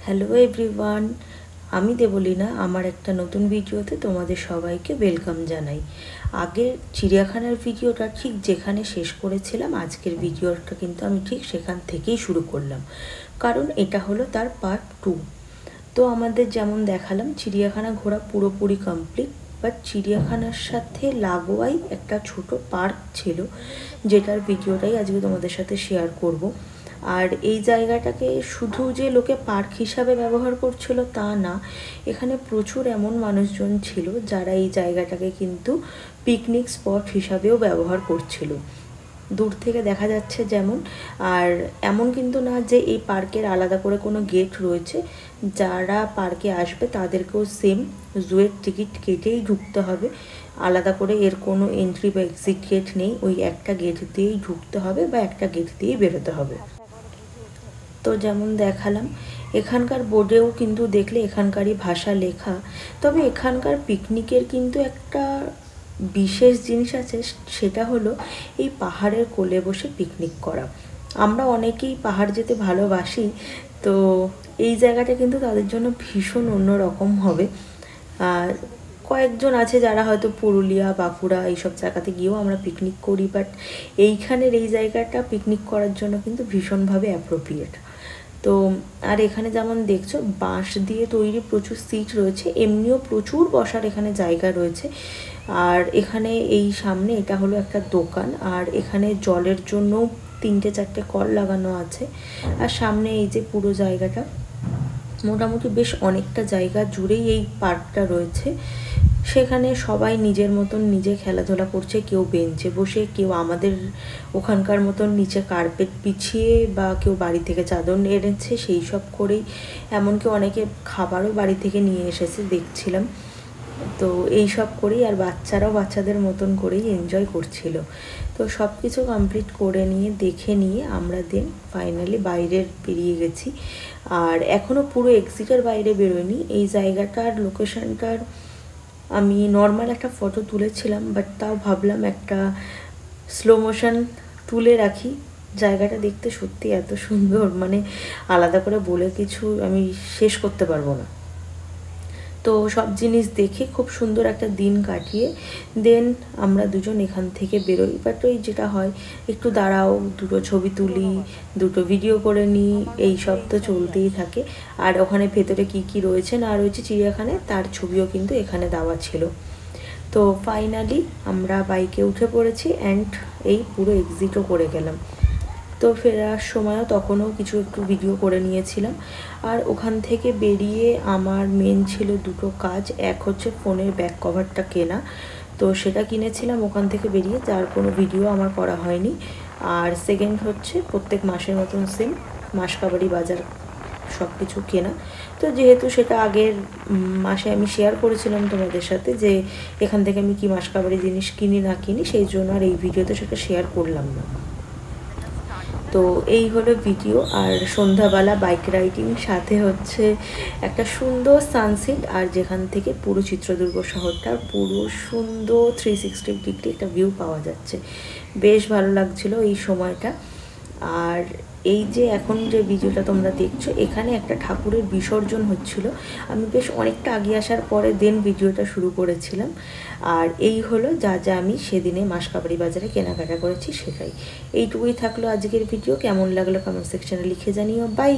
Hello everyone, আমি দেবলীনা আমার একটা নতুন ভিডিওতে তোমাদের সবাইকে ওয়েলকাম জানাই। আগের চিড়িয়াখানার ভিডিওটা ঠিক যেখানে শেষ করেছিলাম, আজকের ভিডিওটা কিন্তু আমি ঠিক সেখান থেকেই শুরু করলাম, কারণ এটা হলো তার পার্ট 2। তো আমাদের যেমন দেখালাম চিড়িয়াখানা ঘোরা পুরোপুরি কমপ্লিট, বাট চিড়িয়াখানার সাথে লাগোয়াই একটা ছোট পার্ক ছিল, যেটার ভিডিওটাই আজকে তোমাদের সাথে শেয়ার করব। আর এই জায়গাটাকে শুধু যে লোকে পার্ক হিসাবে ব্যবহার করছিল তা না, এখানে প্রচুর এমন মানুষজন ছিল যারা এই জায়গাটাকে কিন্তু পিকনিক স্পট হিসাবেও ব্যবহার করছিল। দূর থেকে দেখা যাচ্ছে যেমন, আর এমন কিন্তু না যে এই পার্কের আলাদা করে কোনো গেট রয়েছে। যারা পার্কে আসবে তাদেরকেও সেম জুয়ের টিকিট কেটেই ঢুকতে হবে, আলাদা করে এর কোনো এন্ট্রি বা এক্সিট গেট নেই। ওই একটা গেট দিয়েই ঢুকতে হবে বা একটা গেট দিয়েই বেরোতে হবে। তো যেমন দেখালাম, এখানকার বোর্ডেও কিন্তু দেখলে এখানকারই ভাষা লেখা। তবে এখানকার পিকনিকের কিন্তু একটা বিশেষ জিনিস আছে, সেটা হলো এই পাহাড়ের কোলে বসে পিকনিক করা। আমরা অনেকেই পাহাড় যেতে ভালোবাসি, তো এই জায়গাটা কিন্তু তাদের জন্য ভীষণ অন্যরকম হবে। আর কয়েকজন আছে যারা হয়তো পুরুলিয়া, বাঁকুড়া এইসব জায়গাতে গিয়েও আমরা পিকনিক করি, বাট এইখানের এই জায়গাটা পিকনিক করার জন্য কিন্তু ভীষণভাবে অ্যাপ্রোপ্রিয়েট। তো আর এখানে যেমন দেখছো বাঁশ দিয়ে তৈরি প্রচুর সিট রয়েছে, এমনিও প্রচুর বসার এখানে জায়গা রয়েছে। আর এখানে এই সামনে এটা হলো একটা দোকান, আর এখানে জলের জন্য 3-4টে কল লাগানো আছে। আর সামনে এই যে পুরো জায়গাটা, মোটামুটি বেশ অনেকটা জায়গা জুড়েই এই পার্কটা রয়েছে। সেখানে সবাই নিজের মতন নিজে খেলাধুলা করছে, কেউ বেঞ্চে বসে, কেউ আমাদের ওখানকার মতন নিচে কার্পেট বিছিয়ে, বা কেউ বাড়ি থেকে চাদর এনেছে সেই সব করেই। এমনকি অনেকে খাবারও বাড়ি থেকে নিয়ে এসেছে দেখছিলাম। তো এই সব করেই, আর বাচ্চারাও বাচ্চাদের মতন করেই এনজয় করছিল। তো সব কিছু কমপ্লিট করে নিয়ে দেখে নিয়ে আমরা দেন ফাইনালি বাইরে বেরিয়ে গেছি। আর এখনও পুরো এক্সিটের বাইরে বেরোয়নি। এই জায়গাটার লোকেশনটার আমি নর্মাল একটা ফটো তুলেছিলাম, বাট তাও ভাবলাম একটা স্লো মোশন তুলে রাখি। জায়গাটা দেখতে সত্যি এত সুন্দর, মানে আলাদা করে বলে কিছু আমি শেষ করতে পারবো না। তো সব জিনিস দেখে খুব সুন্দর একটা দিন কাটিয়ে দেন আমরা দুজন এখান থেকে বেরোই। বাট ওই যেটা হয়, একটু দাঁড়াও, দুটো ছবি তুলি, দুটো ভিডিও করে নিই, এই সব তো চলতেই থাকে। আর ওখানে ভেতরে কি কি রয়েছে না রয়েছে চিড়িয়াখানায় তার ছবিও কিন্তু এখানে দেওয়া ছিল। তো ফাইনালি আমরা বাইকে উঠে পড়েছি অ্যান্ড এই পুরো এক্সিটও করে গেলাম। তো ফেরার সময়ও তখনও কিছু একটু ভিডিও করে নিয়েছিলাম। আর ওখান থেকে বেরিয়ে আমার মেন ছিল দুটো কাজ। এক হচ্ছে ফোনের ব্যাক কভারটা কেনা, তো সেটা কিনেছিলাম ওখান থেকে বেরিয়ে, যার কোনো ভিডিও আমার করা হয়নি। আর সেকেন্ড হচ্ছে প্রত্যেক মাসের মতন সেম মাসকাবারি বাজার সব কিছু কেনা। তো যেহেতু সেটা আগের মাসে আমি শেয়ার করেছিলাম তোমাদের সাথে যে এখান থেকে আমি কি মাসকাবারি জিনিস কিনি না কিনি, সেই জন্য আর এই ভিডিওতে সেটা শেয়ার করলাম না। তো এই হলো ভিডিও। আর সন্ধ্যাবেলা বাইক রাইডিং, সাথে হচ্ছে একটা সুন্দর সানসেট, আর যেখান থেকে পুরো চিত্রদুর্গ শহরটার পুরো সুন্দর 360 ডিগ্রি একটা ভিউ পাওয়া যাচ্ছে। বেশ ভালো লাগছিল এই সময়টা। আর এই যে এখন যে ভিডিওটা তোমরা দেখছো, এখানে একটা ঠাকুরের বিসর্জন হচ্ছিল। আমি বেশ অনেকটা আগে আসার পরে দেন ভিডিওটা শুরু করেছিলাম। আর এই হলো যা যা আমি সেদিনে মাসকাবারি বাজারে কেনাকাটা করেছি সেটাই। এইটুকুই থাকলো আজকের ভিডিও। কেমন লাগলো কমেন্ট সেকশনে লিখে জানিও। বাই।